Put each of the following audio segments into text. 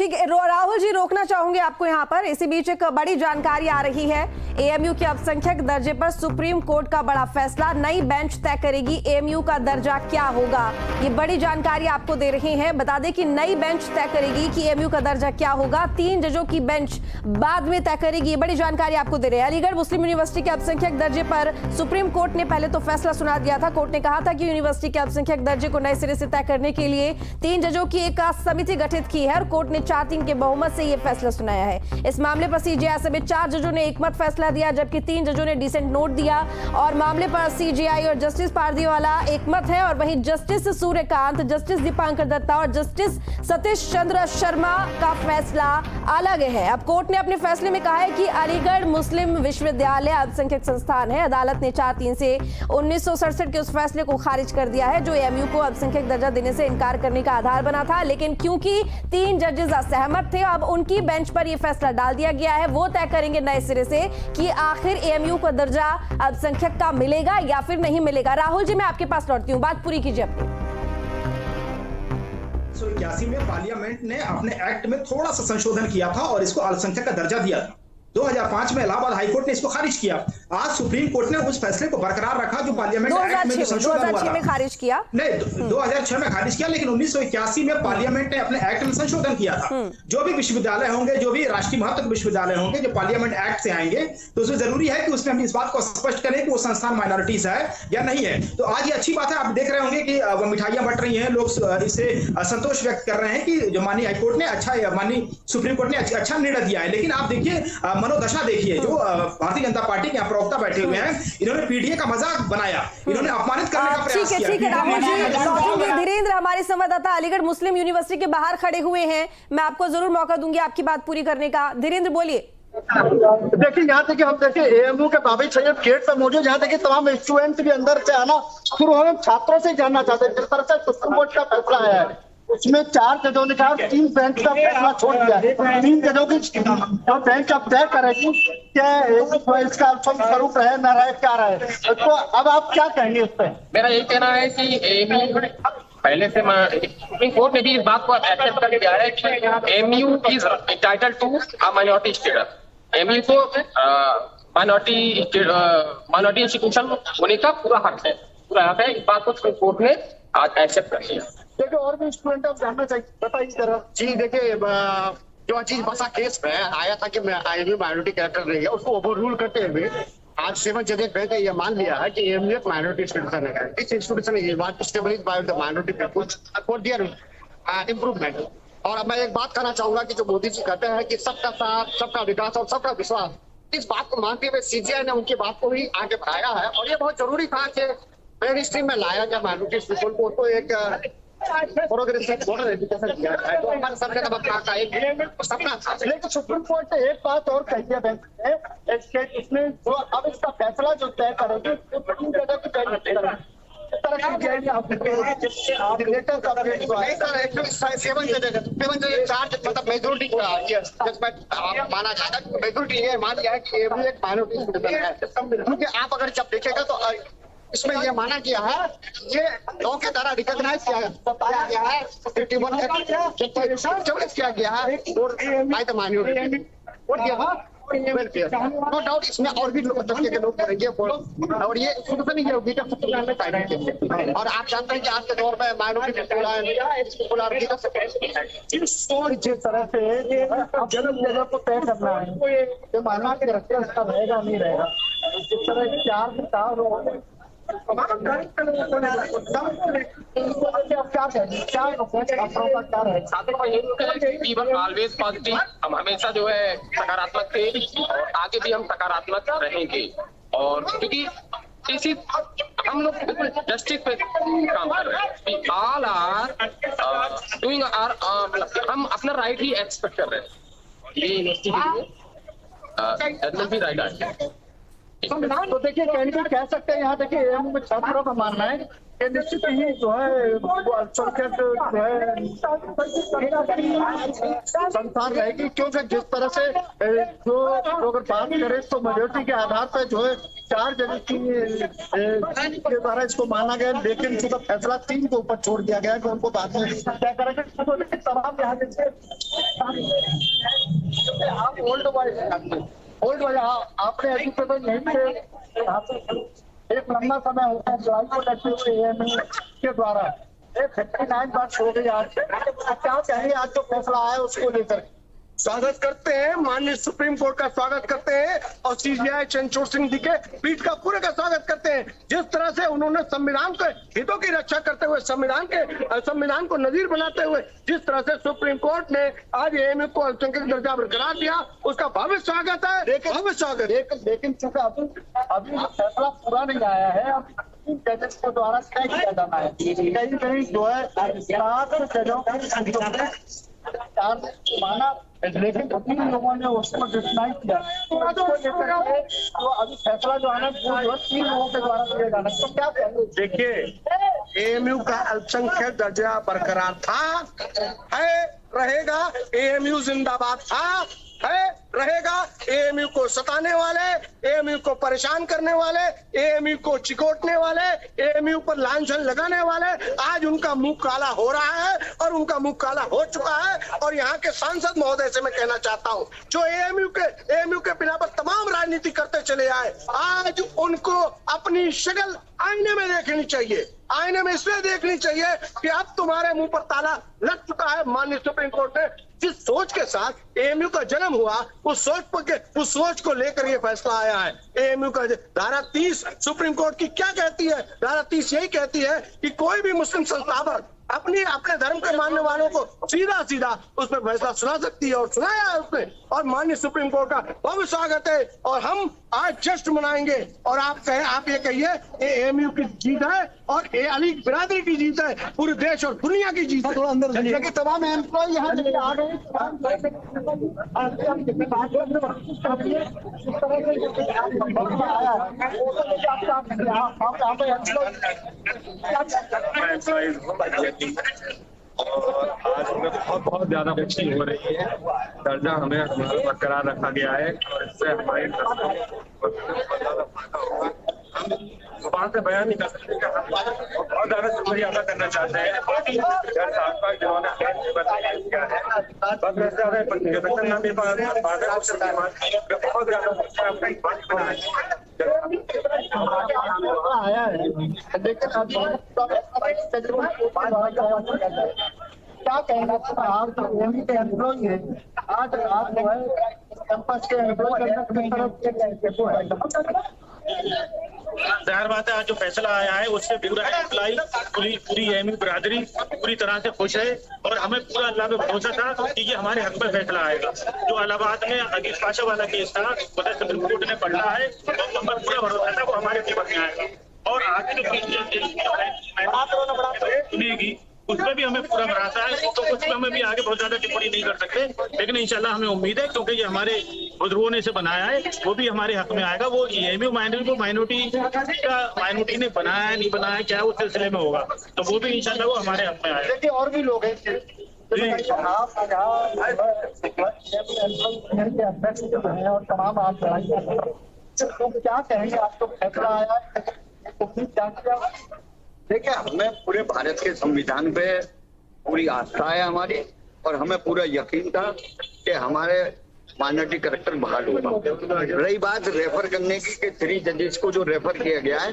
ठीक है राहुल जी, रोकना चाहूंगे आपको यहाँ पर। इसी बीच एक बड़ी जानकारी आ रही है, एएमयू के अल्पसंख्यक दर्जे पर सुप्रीम कोर्ट का बड़ा फैसला, नई बेंच तय करेगी एएमयू का दर्जा क्या होगा। ये बड़ी जानकारी आपको दे रहे हैं। बता दें कि नई बेंच तय करेगी कि एएमयू का दर्जा क्या होगा, 3 जजों की बेंच बाद में तय करेगी। ये बड़ी जानकारी आपको दे रहे हैं। अलीगढ़ मुस्लिम यूनिवर्सिटी के अल्पसंख्यक दर्जे पर सुप्रीम कोर्ट ने पहले तो फैसला सुना दिया था। कोर्ट ने कहा था कि यूनिवर्सिटी के अल्पसंख्यक दर्जे को नए सिरे से तय करने के लिए 3 जजों की एक समिति गठित की है और कोर्ट ने 4-3 के बहुमत से यह फैसला सुनाया है। इस मामले पर सीजेआई समेत 4 जजों ने एकमत फैसला दिया, जबकि 3 जजों ने डिसेंट नोट दिया। और मामले पर सीजेआई और जस्टिस पारदीवाला एकमत है, और वहीं जस्टिस सूर्यकांत, जस्टिस दीपांकर दत्ता और जस्टिस सतीश चंद्र शर्मा का फैसला अलग है। अब कोर्ट ने अपने फैसले में कहा है कि अलीगढ़ मुस्लिम विश्वविद्यालय अल्पसंख्यक संस्थान है। अदालत ने 4-3 से 1967 के उस फैसले को खारिज कर दिया है जो एएमयू को अल्पसंख्यक दर्जा देने से इनकार करने का आधार बना था। लेकिन क्योंकि 3 जजेस असहमत थे, अब उनकी बेंच पर यह फैसला डाल दिया गया है। वो तय करेंगे नए सिरे से कि आखिर एएमयू को दर्जा अल्पसंख्यक का मिलेगा या फिर नहीं मिलेगा। राहुल जी, मैं आपके पास लौटती हूँ, बात पूरी कीजिए अपनी। 1981 में पार्लियामेंट ने अपने एक्ट में थोड़ा सा संशोधन किया था और इसको अल्पसंख्यक का दर्जा दिया था। 2005 में इलाहाबाद हाईकोर्ट ने इसको खारिज किया। आज सुप्रीम कोर्ट ने उस फैसले को बरकरार रखा जो पार्लियामेंट एक्ट में संशोधन हुआ था। 2006 में खारिज किया, नहीं 2006 में खारिज किया, लेकिन 1981 में पार्लियामेंट ने अपने एक्ट में संशोधन किया था। जो भी विश्वविद्यालय होंगे, जो भी राष्ट्रीय महत्व के विश्वविद्यालय होंगे जो पार्लियामेंट एक्ट से आएंगे, तो उसमें जरूरी है कि उसमें हम इस बात को स्पष्ट करें कि वो संस्थान माइनॉरिटीज है या नहीं है। तो आज ये अच्छी बात है, आप देख रहे होंगे कि मिठाइयां बट रही हैं, लोग इससे संतोष व्यक्त कर रहे हैं कि जो माननीय हाईकोर्ट ने माननीय सुप्रीम कोर्ट ने अच्छा निर्णय दिया है। लेकिन आप देखिए मनोदशा देखिए, जो भारतीय जनता पार्टी के प्रवक्ता बैठे हुए हैं, इन्होंने पीडीए का मजाक बनाया, इन्होंने अपमानित करने का प्रयास किया। ठीक है राहुल जी, लौटेंगे। धीरेन्द्र हमारे संवाददाता अलीगढ़ मुस्लिम यूनिवर्सिटी के बाहर खड़े हुए हैं, मैं आपको जरूर मौका दूंगी आपकी बात पूरी करने का। धीरेन्द्र बोलिए। देखिए यहाँ तक हम देखिए एएमयू के बाबी सैयद गेट पर मौजूद, यहाँ तक तमाम स्टूडेंट भी अंदर से आना शुरू हो गए। छात्रों से जानना चाहते हैं जिस तरह से सुप्रीम कोर्ट का फैसला आया है, उसमें 4 जजों ने कहा 3 बेंच का फैसला छोड़ दिया है। 3 जजों की बेंच अब तय करेगी क्या इसका स्वरूप रहे न रहे, क्या रहे। तो अब आप क्या कहेंगे इस पर? मेरा यही कहना है कि एएमयू पहले से सुप्रीम कोर्ट ने भी इस बात को एक्सेप्ट कर लिया है कि AMU is entitled to a minority status. AMU को माइनॉरिटी इंस्टीट्यूशन होने का पूरा हक है, इस बात को सुप्रीम कोर्ट ने आज एक्सेप्ट कर लिया। देखिए और भी स्टूडेंट आप जानना चाहिए, बताइए जरा। जी देखिए, जो चीज बसा केस में आया था कि एएमयू माइनॉरिटी कैरेक्टर रही है, उसको ओवर रूल करते हुए आज 7 जजेस बेंच ने यह मान लिया है कि एएमयू एक माइनॉरिटी इंस्टीट्यूशन है। इस इंस्टीट्यूशन ये बात stabilise by the minority people for their improvement. और अब मैं एक बात कहना चाहूंगा कि जो मोदी जी कहते हैं कि सबका साथ, सबका विकास और सबका विश्वास, इस बात को मानते हुए सीजीआई ने उनकी बात को ही आगे बढ़ाया है। और ये बहुत जरूरी था कि मेन स्ट्रीम में लाया गया माइनॉरिटी पीपल को, तो एक प्रोग्रेसिव मॉडल एजुकेशन दिया है। तो हमारे सर का का एक सपना था। लेकिन सुप्रीम कोर्ट ने एक बात और कही है बैंक ने, इसमें जो अब इसका फैसला जो तय करेगी तीन जगह की तय करेगी। मतलब मेजोरिटी माना जाएगा, मेजोरिटी ये मान लिया है कि ये भी एक माइनॉरिटी है। क्योंकि आप अगर जब देखेगा तो इसमें यह माना गया है, ये लॉ के द्वारा रिकॉग्नाइज किया गया है, 51 किया गया है माइनॉरिटी। और यहाँ नो डाउट इसमें और भी तबके के लोग करेंगे, और ये शुरू से नहीं है, बीटा संविधान में कायदे किए। और आप जानते हैं कि आज के दौर में माइनॉरिटी जिस तरह से जन्म जगह को तय करना है, ये मानना कि रक्षा रहेगा नहीं रहेगा, जिस तरह 4 किताब हम हमेशा जो है सकारात्मक थे और आगे भी हम सकारात्मक रहेंगे। और क्योंकि इसी हम लोग बिल्कुल जस्टिस पे काम कर रहे हैं, ऑल आर डूइंग आर, हम अपना राइट ही एक्सपेक्ट कर रहे हैं। ये यूनिवर्सिटी के लिए भी राइट है। तो देखिए कैंडिडेट कह सकते हैं, यहाँ देखिए एएमयू में छात्रों का मानना है कि निश्चित ही जो है वो अल्पसंख्यक जो है संस्थान रहेगी, क्योंकि जिस तरह से जो अगर बात करें तो मेजोरिटी के आधार पर जो है 4 जगह के द्वारा इसको माना गया, लेकिन इसका फैसला 3 के ऊपर छोड़ दिया गया कि उनको बाद में क्या करेंगे। तो तमाम यहाँ देखिए आप ओल्ड वाइज आपने एजुकेशन नहीं थे, एक लंबा समय होता है जुलाई को लगते हुए एएमयू के द्वारा 59 बार हो गई। आज क्या कहेंगे, आज जो फैसला आया उसको लेकर? स्वागत करते हैं, माननीय सुप्रीम कोर्ट का स्वागत करते हैं और सीजेआई चंद्रचूड़ सिंह जी के पीठ का पूरे का स्वागत करते हैं। जिस तरह से उन्होंने संविधान के हितों की रक्षा करते हुए संविधान को नजीर बनाते हुए जिस तरह से सुप्रीम कोर्ट ने आज एएमयू को अल्पसंख्यक दर्जा बरकरार दिया, उसका भव्य स्वागत है, भव्य स्वागत। लेकिन चूंकि अभी फैसला पूरा नहीं आया है, अब जजेस के द्वारा तय किया जाना है। कहीं जो है 7 जजों माना, लेकिन 3 लोगों ने उसको डिनाई किया। तो अभी फैसला जो आना वो 3 लोगों के द्वारा दिया जाना, तो क्या कहेंगे? देखिए एएमयू का अल्पसंख्यक दर्जा बरकरार था, है, रहेगा। एएमयू जिंदाबाद था, है, रहेगा। एएमयू को सताने वाले, एएमयू को परेशान करने वाले, एएमयू को चिकोटने वाले, एएमयू पर लांछन लगाने वाले, आज उनका मुंह काला हो रहा है और उनका मुंह काला हो चुका है। और यहाँ के सांसद महोदय से मैं कहना चाहता हूँ, जो एएमयू के बिना पर तमाम राजनीति करते चले आए, आज उनको अपनी शक्ल आईने में देखनी चाहिए। आईने में इसलिए देखनी चाहिए कि अब तुम्हारे मुंह पर ताला लग चुका है। माननीय सुप्रीम कोर्ट ने जिस सोच के साथ एएमयू का जन्म हुआ, उस सोच को लेकर ये फैसला आया है। एएमयू का धारा 30 सुप्रीम कोर्ट की क्या कहती है? धारा 30 यही कहती है कि कोई भी मुस्लिम संस्थापक अपने धर्म के मानने वालों को सीधा उस पर फैसला सुना सकती है और सुनाया है उसने। और माननीय सुप्रीम कोर्ट का बहुत स्वागत है और हम आज जश्न मनाएंगे। और आप ये कहिए एएमयू की जीत है और अली बिरादरी की जीत है, पूरे देश और दुनिया की जीत है। लेकिन तमाम एम्प्लॉय यहाँ आ गए, और आज हमें बहुत ज्यादा खुशी हो रही है। दर्जा हमें बरकरार रखा गया है और इससे हमारे जुबान से बयान नहीं कर सकते कि हम बहुत ज्यादा शुक्रिया अदा करना चाहते हैं जिन्होंने किया है। बहुत ज्यादा आया है, लेकिन क्या कहना आप तो एएमयू के एम्प्लॉय है, आज आप जो है कैंपस के एम्प्लॉय जाहिर बात है आज जो फैसला आया है उससे पूरा एम्प्लॉय पूरी एएमयू बिरादरी पूरी तरह से खुश है और हमें पूरा अल्लाह पे भरोसा था कि ये हमारे हक में फैसला आएगा। जो इलाहाबाद में अजीज पाशा वाला केस था उधर सुप्रीम कोर्ट ने पढ़ा है तो हमें पूरा भरोसा था वो हमारे फेवर में आएगा। और आज जो सुनेगी उसमें भी हमें पूरा भरोसा है, तो उसमें हमें भी आगे बहुत ज्यादा टिप्पणी नहीं कर सकते, लेकिन इंशाल्लाह हमें उम्मीद है क्योंकि ये हमारे बुजुर्गों ने इसे बनाया है वो भी हमारे हक में आएगा। वो एएमयू माइनॉरिटी ने बनाया है नहीं बनाया क्या उस सिलसिले में होगा, तो वो भी इंशाल्लाह वो हमारे हक में आएगा। देखिए और भी लोग हैं और तमाम आप तो क्या कहेंगे, आपको फैसला आया देखिए हमें पूरे भारत के संविधान पे पूरी आस्था है हमारी और हमें पूरा यकीन था कि हमारे माइनॉरिटी करेक्टर बहाल होगा। रही बात रेफर करने की कि 3 जजेस को जो रेफर किया गया है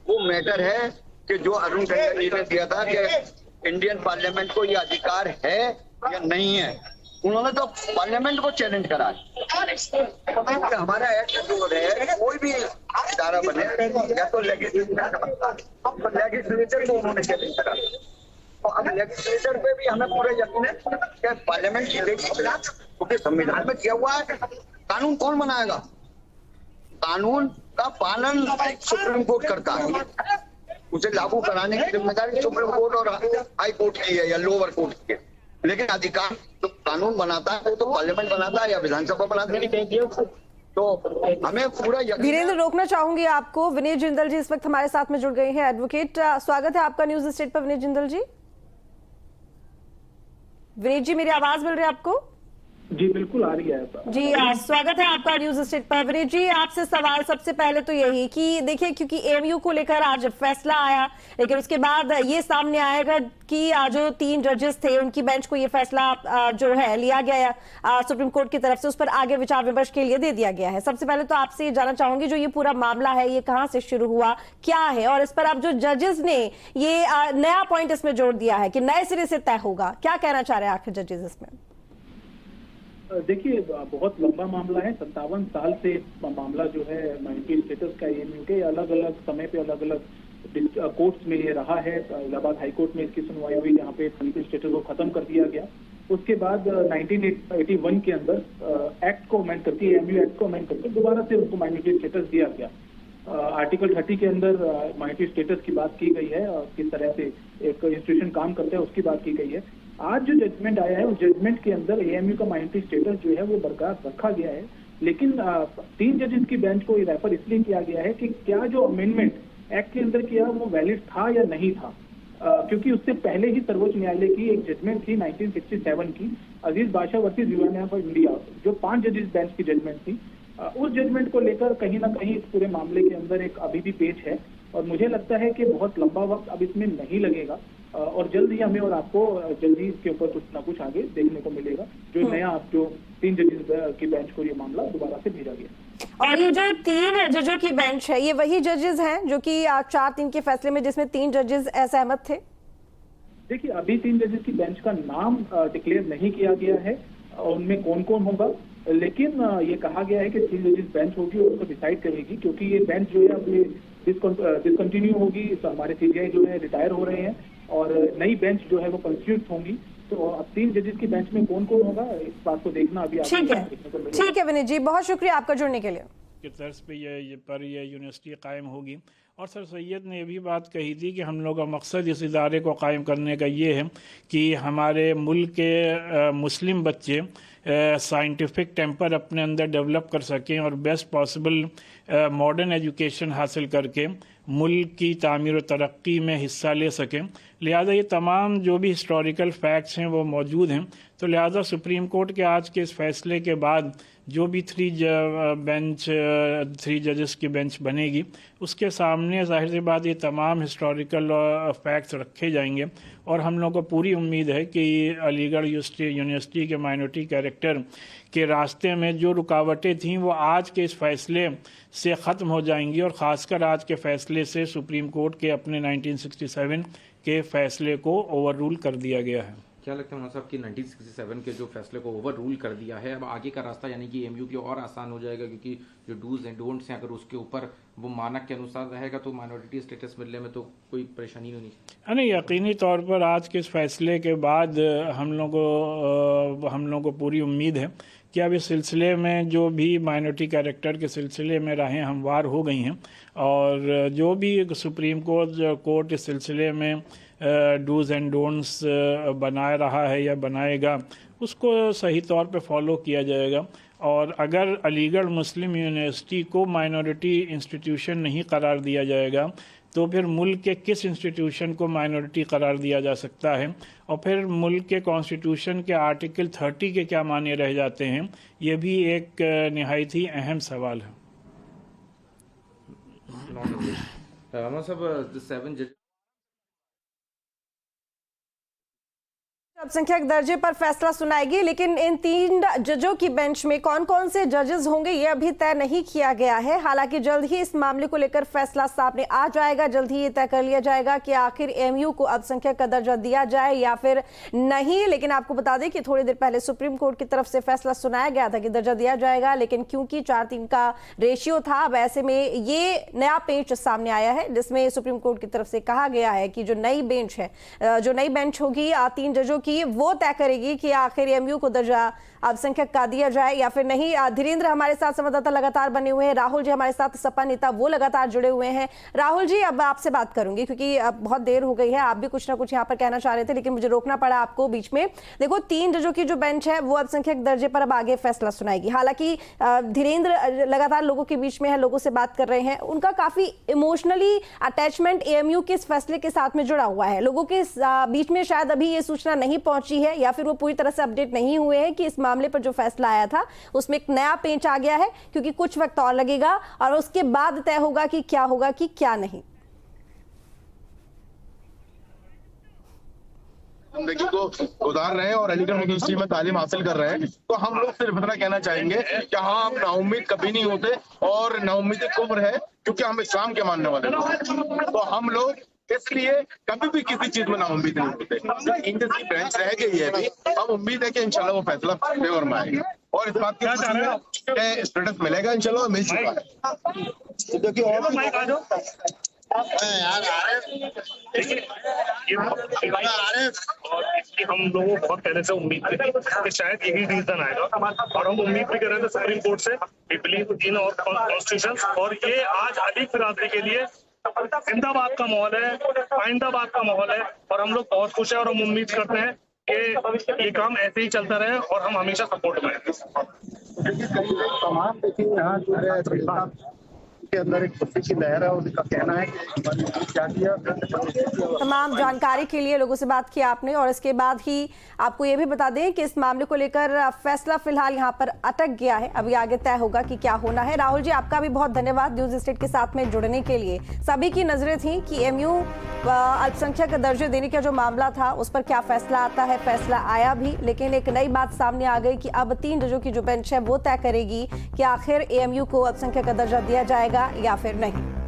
वो मैटर है कि जो अरुण टंडन जी ने दिया था कि इंडियन पार्लियामेंट को ये अधिकार है या नहीं है, उन्होंने तो पार्लियामेंट को चैलेंज करा है। हमारा एक्ट जो है कोई भी इदारा बने या तो लेजिस्लेचर को उन्होंने चैलेंज करा और अब लेजिस्लेचर पे भी हमें पूरे यकीन है कि पार्लियामेंट जीतेगी, क्योंकि संविधान में किया हुआ है। कानून कौन बनाएगा? कानून का पालन सुप्रीम कोर्ट करता है, उसे लागू कराने की जिम्मेदारी सुप्रीम कोर्ट और हाई कोर्ट की है या लोअर कोर्ट की है, लेकिन अधिकार तो कानून बनाता है तो पार्लियामेंट बनाता है या विधानसभा बनाती है। तो हमें पूरा यकीन वीरेंद्र, रोकना चाहूंगी आपको। विनीत जिंदल जी इस वक्त हमारे साथ में जुड़ गए हैं, एडवोकेट। स्वागत है आपका न्यूज स्टेट पर, विनीत जिंदल जी। विनीत जी, मेरी आवाज मिल रही है आपको? जी बिल्कुल आ रही है जी, स्वागत है आपका न्यूज स्टेट पर। विनीत जी, आपसे सवाल सबसे पहले तो यही कि देखिए, क्योंकि एएमयू को लेकर आज फैसला आया, लेकिन उसके बाद ये सामने आएगा कि जो 3 जजेस थे उनकी बेंच को ये फैसला जो है लिया गया सुप्रीम कोर्ट की तरफ से, उस पर आगे विचार विमर्श के लिए दे दिया गया है। सबसे पहले तो आपसे ये जानना चाहूंगी, जो ये पूरा मामला है ये कहाँ से शुरू हुआ, क्या है, और इस पर अब जो जजेस ने ये नया पॉइंट इसमें जोड़ दिया है कि नए सिरे से तय होगा, क्या कहना चाह रहे हैं आखिर जजेस इसमें? देखिए, बहुत लंबा मामला है। 57 साल से मामला जो है माइनॉरिटी स्टेटस का एएमयू के अलग अलग समय पे अलग अलग कोर्ट्स में ये रहा है। इलाहाबाद हाई कोर्ट में इसकी सुनवाई हुई, यहाँ पे माइनॉरिटी स्टेटस को खत्म कर दिया गया। उसके बाद 1981 के अंदर एक्ट को अमेंड करके, एएमयू एक्ट को अमेंड करके दोबारा से उनको माइनॉरिटी स्टेटस दिया गया। आर्टिकल 30 के अंदर माइनॉरिटी स्टेटस की बात की गई है, किस तरह से एक इंस्टीट्यूशन काम करता है उसकी बात की गई है। आज जो जजमेंट आया है उस जजमेंट के अंदर एएमयू का माइनॉरिटी स्टेटस जो है वो बरकरार रखा गया है, लेकिन 3 जजेस की बेंच को रेफर इसलिए किया गया है कि क्या जो अमेंडमेंट एक्ट के अंदर किया वो वैलिड था या नहीं था, क्योंकि उससे पहले ही सर्वोच्च न्यायालय की एक जजमेंट थी 1967 की, अजीज बादशाह वर्सेस यूनियन ऑफ इंडिया, जो 5 जजेस बेंच की जजमेंट थी। उस जजमेंट को लेकर कहीं ना कहीं इस पूरे मामले के अंदर एक अभी भी पेच है, और मुझे लगता है कि बहुत लंबा वक्त अब इसमें नहीं लगेगा, और जल्द ही हमें और आपको जल्दी इसके ऊपर कुछ ना कुछ आगे देखने को मिलेगा। जो नया जो 3 जजेस की बेंच को ये मामला दोबारा से भेजा गया। और ये जो 3 जजों की बेंच है, ये वही जजेस हैं जो कि 4-3 के फैसले में जिसमें 3 जजेस असहमत थे? देखिए, अभी 3 जजेस की बेंच का नाम डिक्लेयर नहीं किया गया है और उनमें कौन कौन होगा, लेकिन ये कहा गया है कि 3 जजेस बेंच होगी और उसको डिसाइड करेगी, क्योंकि ये बेंच जो है अब ये डिसकंटिन्यू होगी। हमारे सीजीआई जो है रिटायर हो रहे हैं और नई बेंच जो है वो कंस्टिट्यूट होंगी, तो अब 3 जजेस की बेंच में कौन कौन होगा इस बात को देखना अभी ठीक है विनीत जी, बहुत शुक्रिया आपका जुड़ने के लिए। के तर्ज पे ये यूनिवर्सिटी कायम होगी। और सर सैयद ने भी बात कही थी कि हम लोग का मकसद इस इदारे को कायम करने का ये है कि हमारे मुल्क के मुस्लिम बच्चे साइंटिफिक टेम्पर अपने अंदर डेवलप कर सकें और बेस्ट पॉसिबल मॉडर्न एजुकेशन हासिल करके मुल्क की तामीर और तरक्की में हिस्सा ले सकें। लिहाजा ये तमाम जो भी हिस्टोरिकल फैक्ट्स हैं वो मौजूद हैं, तो लिहाजा सुप्रीम कोर्ट के आज के इस फैसले के बाद जो भी 3 जजेस की बेंच बनेगी उसके सामने जाहिर सी बात ये तमाम हिस्टोरिकल फैक्ट्स रखे जाएंगे, और हम लोग को पूरी उम्मीद है कि अलीगढ़ यूनिवर्सिटी के माइनॉरिटी कैरेक्टर के रास्ते में जो रुकावटें थीं वो आज के इस फैसले से ख़त्म हो जाएंगी, और ख़ासकर आज के फैसले से सुप्रीम कोर्ट के अपने 1967 के फैसले को ओवर रूल कर दिया गया है। क्या लगता है साहब कि 1967 के जो फैसले को ओवर रूल कर दिया है, अब आगे का रास्ता यानी कि एमयू के और आसान हो जाएगा, क्योंकि जो डूज एंड डोंट्स हैं अगर उसके ऊपर वो मानक के अनुसार रहेगा तो माइनॉरिटी स्टेटस मिलने में तो कोई परेशानी नहीं? नहीं, यकीनी तौर पर आज के इस फैसले के बाद हम लोग को पूरी उम्मीद है कि अब इस सिलसिले में जो भी माइनॉरिटी कैरेक्टर के सिलसिले में राहें हमवार हो गई हैं, और जो भी सुप्रीम कोर्ट इस सिलसिले में डूज एंड डोंट्स बनाए रहा है या बनाएगा उसको सही तौर पे फॉलो किया जाएगा। और अगर अलीगढ़ मुस्लिम यूनिवर्सिटी को माइनॉरिटी इंस्टीट्यूशन नहीं करार दिया जाएगा तो फिर मुल्क के किस इंस्टीट्यूशन को माइनॉरिटी करार दिया जा सकता है, और फिर मुल्क के कॉन्स्टिट्यूशन के आर्टिकल 30 के क्या माने रह जाते हैं, ये भी एक निहायत ही अहम सवाल है। अल्पसंख्यक दर्जे पर फैसला सुनाएगी, लेकिन इन 3 जजों की बेंच में कौन कौन से जजेस होंगे ये अभी तय नहीं किया गया है। हालांकि जल्द ही इस मामले को लेकर फैसला सामने आ जाएगा, जल्द ही ये तय कर लिया जाएगा कि आखिर एएमयू को अल्पसंख्यक का दर्जा दिया जाए या फिर नहीं। लेकिन आपको बता दें कि थोड़ी देर पहले सुप्रीम कोर्ट की तरफ से फैसला सुनाया गया था कि दर्जा दिया जाएगा, लेकिन क्योंकि 4-3 का रेशियो था, वैसे में ये नया पेच सामने आया है जिसमें सुप्रीम कोर्ट की तरफ से कहा गया है कि जो नई बेंच है, जो नई बेंच होगी 3 जजों की वो तय करेगी कि आखिर एएमयू को दर्जा अल्पसंख्यक का दिया जाए या फिर नहीं। धीरेन्द्र हमारे साथ संवाददाता लगातार बने हुए हैं, राहुल जी हमारे साथ सपा नेता वो लगातार जुड़े हुए हैं। राहुल जी, अब आपसे बात करूंगी क्योंकि अब बहुत देर हो गई है, आप भी कुछ ना कुछ यहाँ पर कहना चाह रहे थे लेकिन मुझे रोकना पड़ा आपको बीच में। देखो, 3 जजों की जो बेंच है वो अल्पसंख्यक दर्जे पर अब आगे फैसला सुनाएगी। हालांकि धीरेन्द्र लगातार लोगों के बीच में है, लोगों से बात कर रहे हैं, उनका काफी इमोशनली अटैचमेंट एएमयू के इस फैसले के साथ में जुड़ा हुआ है। लोगों के बीच में शायद अभी ये सूचना नहीं पहुंची है या फिर वो पूरी तरह से अपडेट नहीं हुए हैं कि इस मामले पर जो फैसला आया था उसमें एक नया पेंच आ गया है, क्योंकि कुछ वक्त और लगेगा और उसके बाद तय होगा कि क्या नहीं। जिंदगी को गुजार रहे हैं और अलीगढ़ यूनिवर्सिटी में तालीम हासिल कर रहे हैं, तो हम लोग सिर्फ इतना कहना चाहेंगे कि हाँ, हम नाउम्मीद कभी नहीं होते और नाउम्मीदी कुफ्र है, क्योंकि हम इस्लाम के मानने वाले लोग हैं। तो हम लोग इसलिए कभी भी किसी चीज में नाउम्मीद नहीं होते। इंग्लिश की ब्रांच रह गई है अभी, हम उम्मीद है कि इंशाल्लाह वो फैसला फेवर में आएगा और इस बात की स्टेटस मिलेगा, इंशाल्लाह मिल चुका है। देखिए और इसकी हम लोगों को बहुत पहले से उम्मीद थी कि शायद यही रीजन आएगा और हम उम्मीद भी कर रहे थे सुप्रीम कोर्ट से, वी बिलीव इन और कॉन्स्टिट्यूशन। और ये आज अलीग बिरादरी के लिए जिंदाबाद का माहौल है, आइंदाबाद का माहौल है और हम लोग बहुत खुश हैं और हम उम्मीद करते हैं कि ये काम ऐसे ही चलता रहे और हम हमेशा सपोर्ट में हैं। तमाम देखिए यहाँ जो है के अंदर एक खुशी की लहर है और उनका कहना है कि क्या किया। तमाम जानकारी के लिए लोगों से बात की आपने और इसके बाद ही आपको ये भी बता दें कि इस मामले को लेकर फैसला फिलहाल यहाँ पर अटक गया है, अभी आगे तय होगा कि क्या होना है। राहुल जी, आपका भी बहुत धन्यवाद न्यूज स्टेट के साथ में जुड़ने के लिए। सभी की नजरें थी कि एएमयू अल्पसंख्यक दर्जे देने का जो मामला था उस पर क्या फैसला आता है। फैसला आया भी, लेकिन एक नई बात सामने आ गई कि अब 3 जजों की जो बेंच है वो तय करेगी कि आखिर एएमयू को अल्पसंख्यक का दर्जा दिया जाएगा या फिर नहीं।